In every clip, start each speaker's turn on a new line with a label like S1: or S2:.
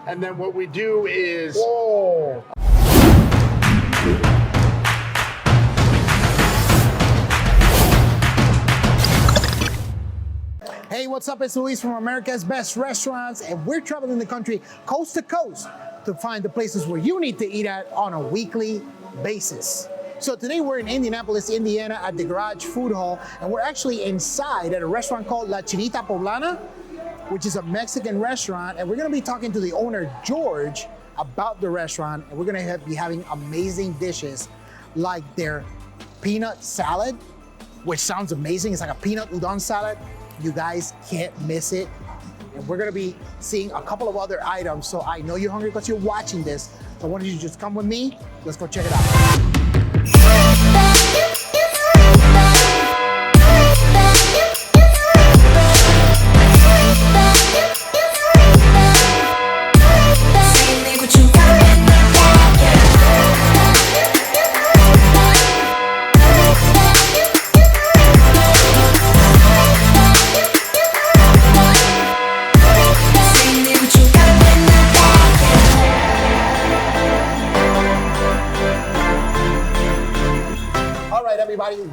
S1: And then what we do is...
S2: Whoa. Hey, what's up? It's Luis from America's Best Restaurants, and we're traveling the country coast to coast to find the places where you need to eat at on a weekly basis. So today we're in Indianapolis, Indiana at the Garage Food Hall, and we're actually inside at a restaurant called Lachinita Poblana, which is a Mexican restaurant, and we're gonna be talking to the owner, George, about the restaurant, and we're gonna be having amazing dishes like their peanut salad, which sounds amazing. It's like a peanut udon salad. You guys can't miss it. And we're gonna be seeing a couple of other items. So I know you're hungry because you're watching this. So why don't you just come with me? Let's go check it out.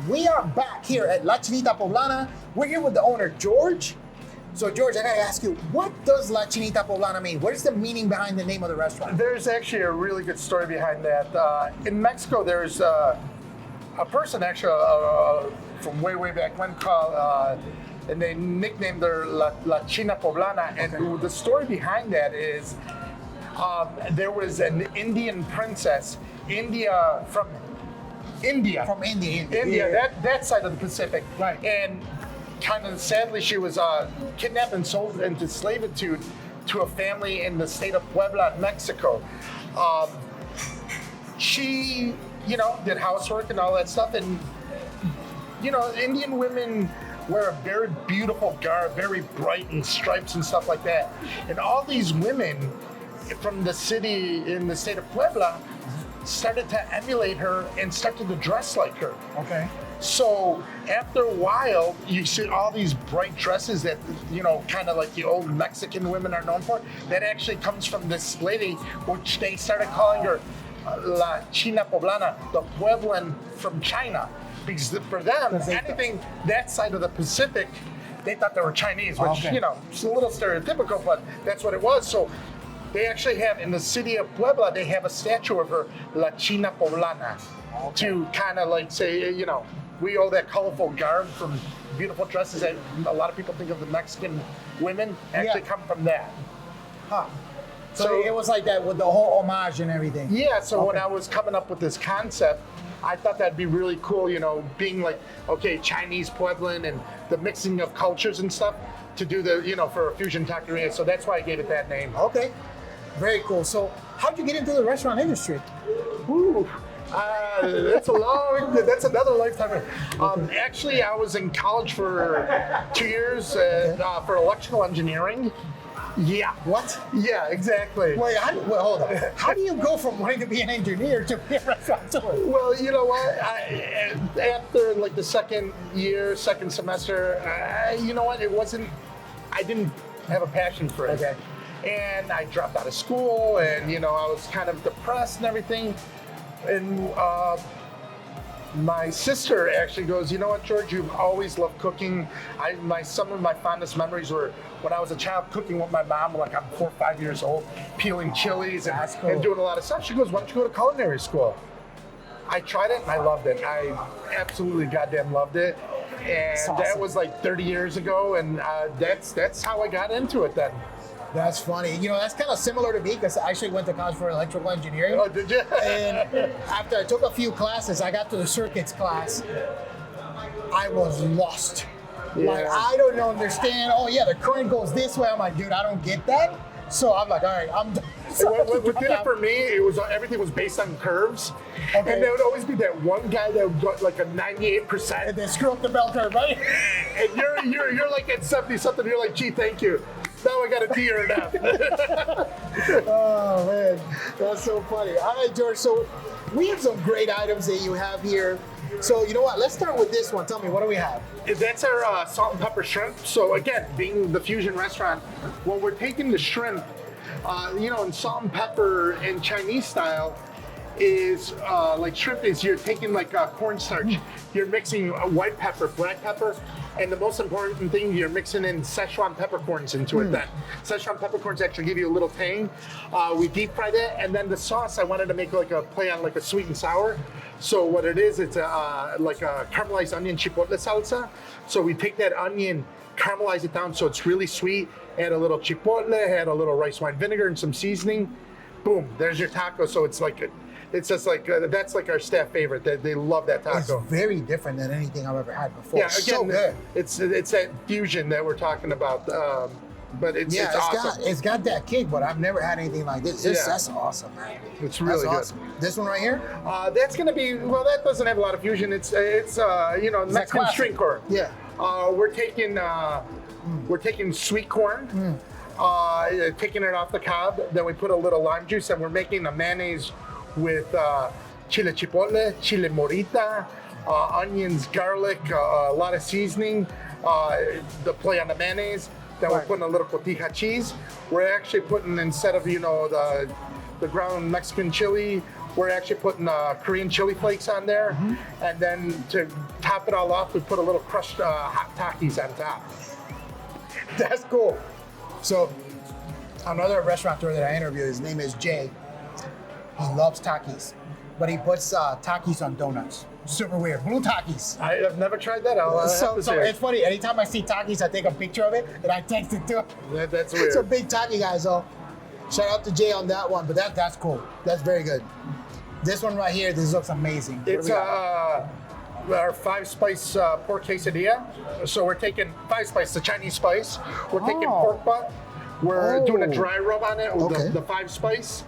S2: We are back here at Lachinita Poblana. We're here with the owner, George. So George, I gotta ask you, what does Lachinita Poblana mean? What is the meaning behind the name of the restaurant?
S1: There's actually a really good story behind that. In Mexico, there's a person actually from way back when called, and they nicknamed her Lachinita Poblana. And okay. The story behind that is there was an Indian princess, from India,
S2: yeah.
S1: that side of the Pacific,
S2: right?
S1: And kind of sadly, she was kidnapped and sold into slavitude to a family in the state of Puebla, Mexico. She, did housework and all that stuff, and Indian women wear a very beautiful garb, very bright in stripes and stuff like that. And all these women from the city in the state of Puebla started to emulate her and started to dress like her.
S2: Okay.
S1: So after a while, you see all these bright dresses that, kind of like the old Mexican women are known for. That actually comes from this lady, which they started calling her La China Poblana, the Pueblan from China. Because for them, anything that side of the Pacific, they thought they were Chinese, which,
S2: okay.
S1: It's a little stereotypical, but that's what it was. So they actually have, in the city of Puebla, they have a statue of her, La China Poblana, to kind of like say, we owe that colorful garb from beautiful dresses that a lot of people think of the Mexican women actually come from that.
S2: Huh. So it was like that with the whole homage and everything.
S1: Yeah, so when I was coming up with this concept, I thought that'd be really cool, being like, okay, Chinese, Pueblan, and the mixing of cultures and stuff to do the, for a fusion taqueria. So that's why I gave it that name.
S2: Okay. Very cool. So how'd you get into the restaurant industry?
S1: Ooh, that's another lifetime. Actually, I was in college for 2 years for electrical engineering. Yeah.
S2: What?
S1: Yeah, exactly.
S2: Wait, hold on. How do you go from wanting to be an engineer to be a restaurateur?
S1: Well, you know what? After like the second semester, you know what? I didn't have a passion for it.
S2: Okay.
S1: And I dropped out of school, and I was kind of depressed and everything. And my sister actually goes, "You know what, George? You've always loved cooking." Some of my fondest memories were when I was a child cooking with my mom. Like I'm 4 or 5 years old, peeling chilies and doing a lot of stuff. She goes, "Why don't you go to culinary school?" I tried it and I loved it. I absolutely goddamn loved it. And awesome. That was like 30 years ago, and that's how I got into it then.
S2: That's funny. That's kind of similar to me because I actually went to college for electrical engineering.
S1: Oh, did you?
S2: And after I took a few classes, I got to the circuits class. I was lost. Yeah. Like, I don't understand. Oh, yeah, the current goes this way. I'm like, dude, I don't get that. So I'm like, all right, I'm done.
S1: What did it for me, everything was based on curves. Okay. And there would always be that one guy that would got like a 98%.
S2: And then screw up the bell curve, right?
S1: And you're like at 70-something, you're like, gee, thank you. Now I got a D or an F.
S2: Oh, man. That's so funny. All right, George. So we have some great items that you have here. So you know what? Let's start with this one. Tell me, what do we have?
S1: That's our salt and pepper shrimp. So again, being the fusion restaurant, when we're taking the shrimp, in salt and pepper in Chinese style is like shrimp is you're taking like cornstarch, you're mixing white pepper, black pepper, and the most important thing, you're mixing in Szechuan peppercorns into it. That Szechuan peppercorns actually give you a little tang. We deep fried it, and then the sauce, I wanted to make like a play on like a sweet and sour. So what it is, it's like a caramelized onion chipotle salsa. So we take that onion, caramelize it down so it's really sweet, add a little chipotle, add a little rice wine vinegar and some seasoning. Boom, there's your taco. So it's like, it's just like, that's like our staff favorite. They love that taco.
S2: It's very different than anything I've ever had before.
S1: Yeah, again,
S2: so good.
S1: It's that fusion that we're talking about. But it's awesome.
S2: It's got that kick, but I've never had anything like this. That's awesome, man.
S1: It's really good.
S2: Awesome. This one right here?
S1: That's gonna be, well, that doesn't have a lot of fusion. It's Mexican string corn.
S2: Yeah.
S1: We're taking sweet corn, taking it off the cob. Then we put a little lime juice, and we're making a mayonnaise with chile chipotle, chile morita, onions, garlic, a lot of seasoning. The play on the mayonnaise. Then we're putting a little cotija cheese. We're actually putting, instead of the ground Mexican chili, we're actually putting Korean chili flakes on there. And then to top it all off, we put a little crushed hot Takis on top.
S2: That's cool. So another restaurateur that I interviewed, his name is Jay. He loves Takis, but he puts Takis on donuts. Super weird. Blue Takis.
S1: I have never tried that.
S2: So it's funny. Anytime I see Takis, I take a picture of it and I text it to him.
S1: That's weird.
S2: It's a big Taki guy, so shout out to Jay on that one. But that's cool. That's very good. This one right here, this looks amazing.
S1: It's our 5-spice pork quesadilla. So we're taking 5-spice, the Chinese spice. We're taking pork butt. We're doing a dry rub on it with the 5-spice.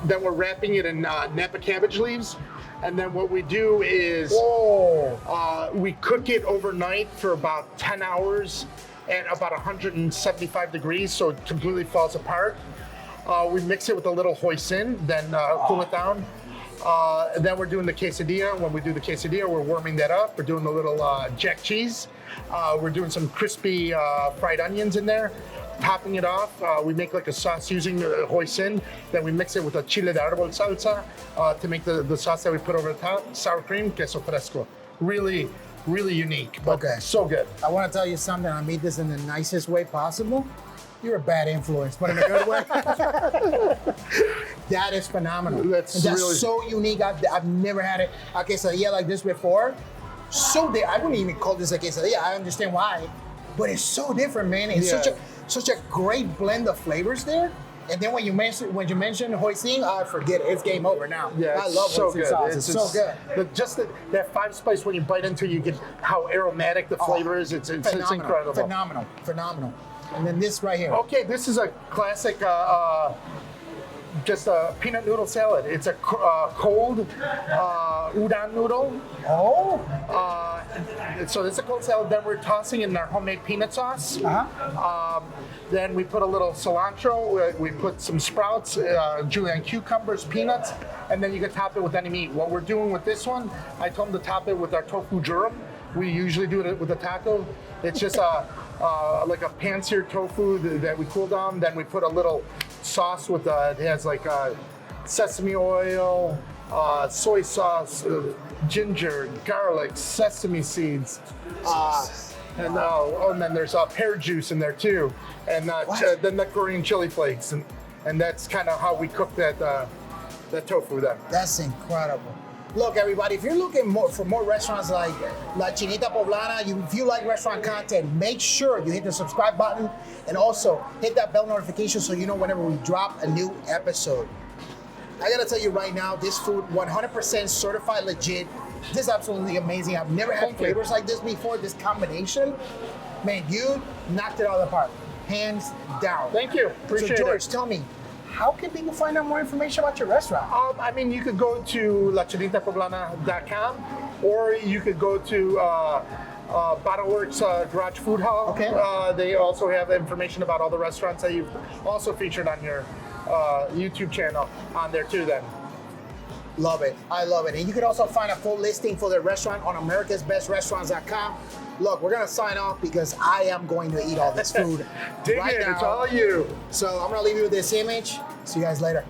S1: Then we're wrapping it in Napa cabbage leaves. And then what we do is we cook it overnight for about 10 hours at about 175 degrees, so it completely falls apart. We mix it with a little hoisin, then cool it down. And then we're doing the quesadilla. When we do the quesadilla, we're warming that up. We're doing a little jack cheese. We're doing some crispy fried onions in there. Topping it off, we make like a sauce using hoisin. Then we mix it with a chile de árbol salsa to make the sauce that we put over the top. Sour cream, queso fresco. Really, really unique, but so good.
S2: I want to tell you something. I made this in the nicest way possible. You're a bad influence, but in a good way. That is phenomenal. That's really so unique. I've never had it a quesadilla like this before. I wouldn't even call this a quesadilla. I understand why, but it's so different, man. It's such a great blend of flavors there. And then when you mention hoisin, I forget it. It's game over now.
S1: Yeah,
S2: I love hoisin sauce. It's so good.
S1: That 5-spice, when you bite into it, you get how aromatic the flavor is. It's incredible.
S2: Phenomenal. And then this right here.
S1: Okay, this is a classic, just a peanut noodle salad. It's a cold udon noodle. So it's a cold salad. Then we're tossing in our homemade peanut sauce. Then we put a little cilantro. We put some sprouts, julienne cucumbers, peanuts, and then you can top it with any meat. What we're doing with this one, I told them to top it with our tofu durum. We usually do it with a taco. It's just like a pan-seared tofu that we cool down. Then we put a little sauce with it has like sesame oil, soy sauce, ginger, garlic, sesame seeds, and then there's pear juice in there too, and then the Korean chili flakes, and that's kind of how we cook that tofu then.
S2: That's incredible. Look, everybody, if you're looking for more restaurants like Lachinita Poblana, if you like restaurant content, make sure you hit the subscribe button and also hit that bell notification so you know whenever we drop a new episode. I gotta tell you right now, this food, 100% certified legit. This is absolutely amazing. I've never had flavors like this before, this combination. Man, you knocked it out of the park, hands down.
S1: Thank you, appreciate it.
S2: So George, tell me, how can people find out more information about your restaurant?
S1: I mean, you could go to lachinitapoblana.com, or you could go to Bottleworks Garage Food Hall.
S2: Okay.
S1: They also have information about all the restaurants that you've also featured on your YouTube channel on there too then.
S2: Love it. I love it. And you can also find a full listing for the restaurant on americasbestrestaurants.com. Look, we're going to sign off because I am going to eat all this food
S1: Dig
S2: right
S1: in,
S2: now.
S1: it's all you.
S2: So I'm going to leave you with this image. See you guys later.